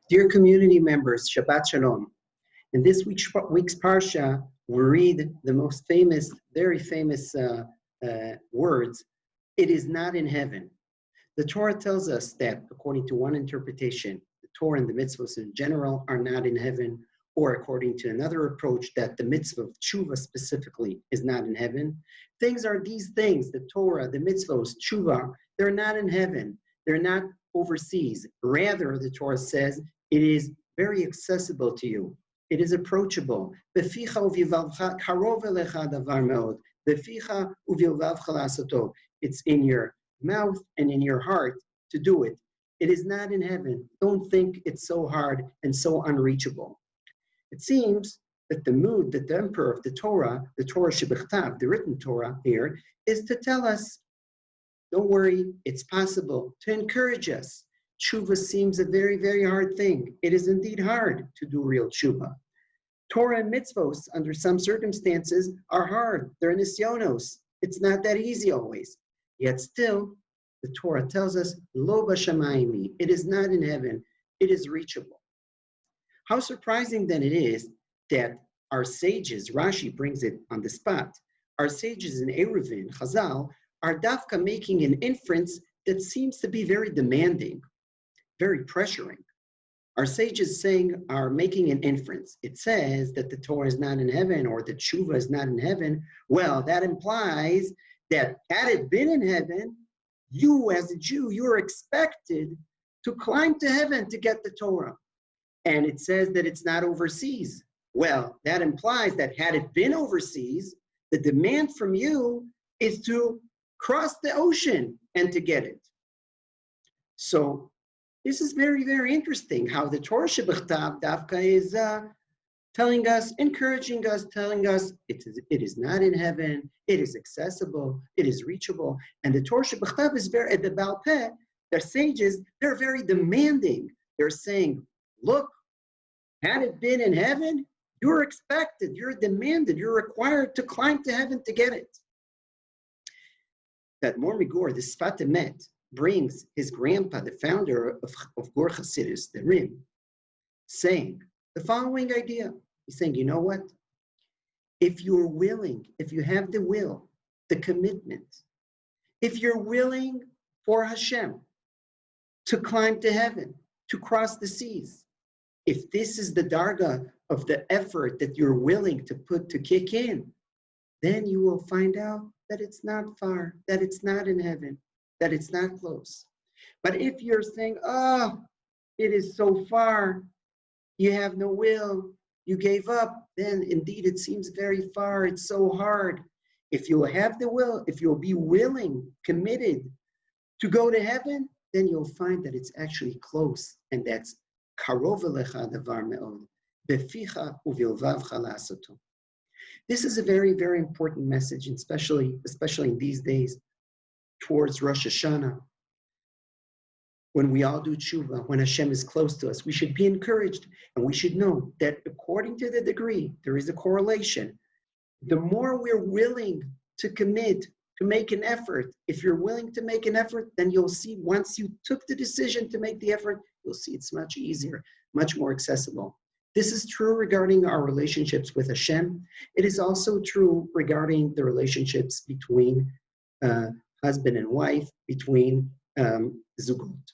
Dear community members, Shabbat Shalom. In this week's parasha, we read the most famous, very famous words, "It is not in heaven." The Torah tells us that, according to one interpretation, the Torah and the mitzvahs in general are not in heaven, or according to another approach, that the mitzvah of tshuva specifically is not in heaven. These things, the Torah, the mitzvahs, tshuva, they're not in heaven. They're not overseas. Rather, the Torah says, it is very accessible to you. It is approachable. It's in your mouth and in your heart to do it. It is not in heaven. Don't think it's so hard and so unreachable. It seems that the mood that the emperor of the Torah Shebechtav, the written Torah here, is to tell us, don't worry, it's possible, to encourage us. Tshuva seems a very, very hard thing. It is indeed hard to do real tshuva. Torah and mitzvos, under some circumstances, are hard. They're nisyonos. It's not that easy always. Yet still, the Torah tells us, lo b'shamayim, it is not in heaven. It is reachable. How surprising then it is that our sages, Rashi brings it on the spot, our sages in Eruvin, Chazal, are dafka making an inference that seems to be very demanding, very pressuring. Our sages are making an inference. It says that the Torah is not in heaven or the tshuva is not in heaven. Well, that implies that had it been in heaven, you as a Jew, you're expected to climb to heaven to get the Torah. And it says that it's not overseas. Well, that implies that had it been overseas, the demand from you is to cross the ocean and to get it. So this is very, very interesting how the Torah Shebechtav Dafka is telling us, encouraging us, telling us it is not in heaven, it is accessible, it is reachable. And the Torah Shebechtav is very, at the Baal Peh, the sages, they're very demanding. They're saying, look, had it been in heaven, you're expected, you're demanded, you're required to climb to heaven to get it. That Mor Migor, the Sfat Emet, brings his grandpa, the founder of Gur Hasidus, the Rim, saying the following idea. He's saying, you know what? If you're willing, if you have the will, the commitment, if you're willing for Hashem to climb to heaven, to cross the seas, if this is the darga of the effort that you're willing to put to kick in, then you will find out that it's not far, that it's not in heaven, that it's not close. But if you're saying, oh, it is so far, you have no will, you gave up, then indeed it seems very far, it's so hard. If you'll have the will, if you'll be willing, committed to go to heaven, then you'll find that it's actually close, and that's karov elecha davar me'od, beficha uvilvavcha la'asato. This is a very, very important message, especially in these days, towards Rosh Hashanah, when we all do tshuva, when Hashem is close to us. We should be encouraged, and we should know that according to the degree, there is a correlation. The more we're willing to commit, to make an effort, if you're willing to make an effort, then you'll see once you took the decision to make the effort, you'll see it's much easier, much more accessible. This is true regarding our relationships with Hashem. It is also true regarding the relationships between husband and wife, between zugot.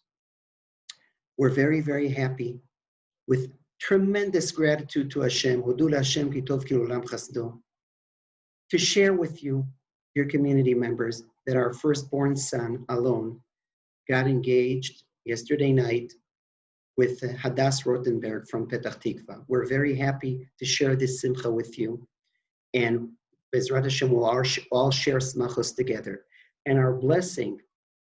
We're very, very happy with tremendous gratitude to Hashem, Hodu Hashem ki tov ki olam chasdo, to share with you, your community members, that our firstborn son, Alon, got engaged yesterday night with Hadass Rotenberg from Petach Tikva. We're very happy to share this simcha with you. And Bezrat Hashem will all share smachos together. And our blessing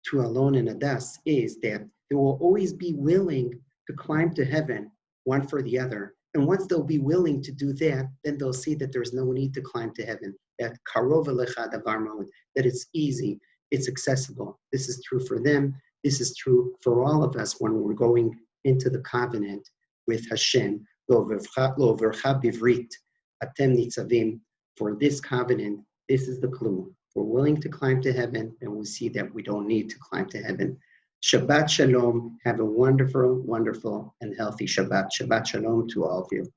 to Alon and Hadass is that they will always be willing to climb to heaven, one for the other. And once they'll be willing to do that, then they'll see that there's no need to climb to heaven. That karov elecha davar me'od, that it's easy, it's accessible. This is true for them. This is true for all of us when we're going into the covenant with Hashem. Lo vercha bivrit atem nitzavim. For this covenant, this is the clue. We're willing to climb to heaven, and we see that we don't need to climb to heaven. Shabbat Shalom. Have a wonderful, wonderful, and healthy Shabbat. Shabbat Shalom to all of you.